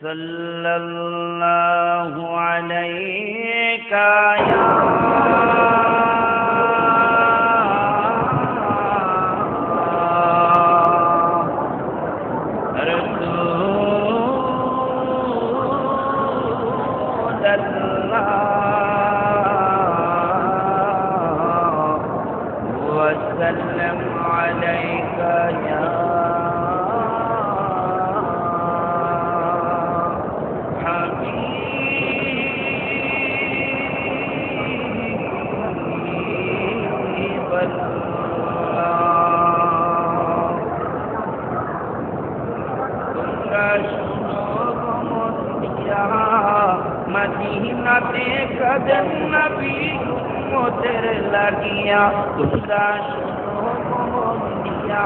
सल्लल्लाहु अलैका या रसूलल्लाह वसल्लम अलैका या मदीनाते कदम नबी उम्मतेर लागिया तुमरा सुनो मोहम्मदिया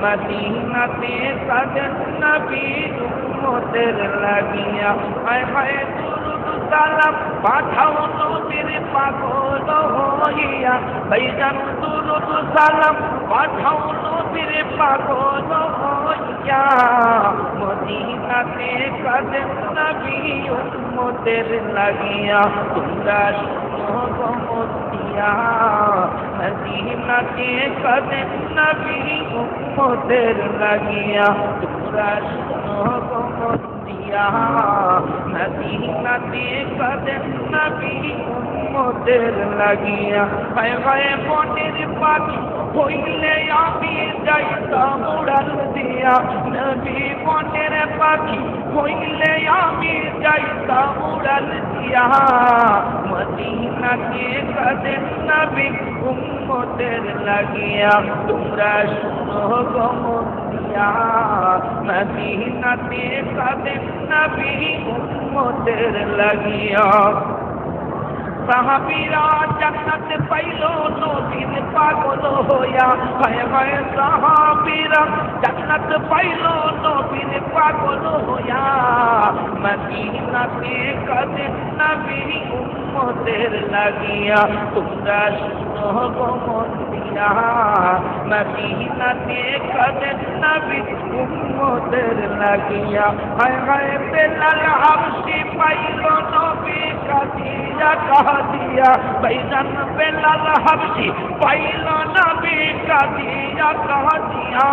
मदीनाते कदम नबी उम्मतेर लागिया हाय हाय दुरूद सालाम पाठाओ नबीर पागल होइया भाईजान दुरूद सालाम पाठाओ नबीर पागल होइया मदीनाते कदम नबी उम्मतेर लागिया तुमरा सुनो गो मोतिया मदीनाते कदम नबी उम्मतेर लागिया तुमरा सुनो गो मोतिया मदीनाते कदम नबी उम्मतेर लागिया हाय हाय मोनेर पाखी হইলে আমি যাইতাম উড়াল দিয়া নবী মনের পাখি হইলে আমি যাইতাম উড়াল দিয়া মদিনাতে কদম নবী উম্মতের লাগিয়া তোমরা শুনো গো মোতিয়া মদিনাতে কদম নবী উম্মতের লাগিয়া সাহাবীরা জান্নাত পাইলো নবীর পাগল হইয়া হায় হায় সাহাবীরা জান্নাত পাইলো নবীর পাগল হইয়া মদিনাতে কদম নবী উম্মতের লাগিয়া তোমরা শুনো গো মোতিয়া মদিনাতে কদম নবী উম্মতের লাগিয়া হায় হায় বেলাল হাবশি পাইলো নবী কাদিয়া दिया भाईजान बेलाल हबशी पाइलो नबी का दिया कह दिया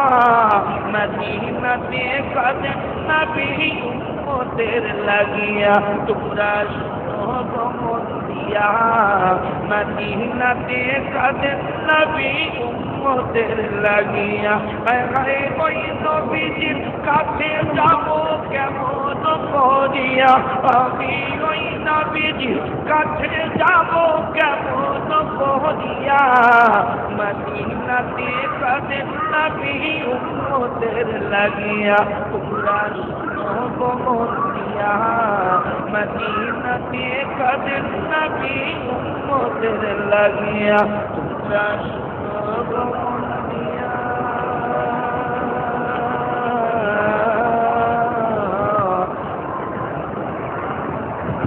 मदीनाते कदम नबी उम्मतेर लागिया तुमरा सुनो गो मोतिया मदीनाते कदम नबी उम्मतेर लागिया हाय हाय कोई नबीजिर काছে যাবো কেমন করিয়া আমি ওই নবীজির কাছে যাবো কেমন করিয়া মদিনাতে কদম নবী উম্মতের লাগিয়া তোমরা শুনো গো মোতিয়া মদিনাতে কদম নবী উম্মতের লাগিয়া তোমরা শুনো গো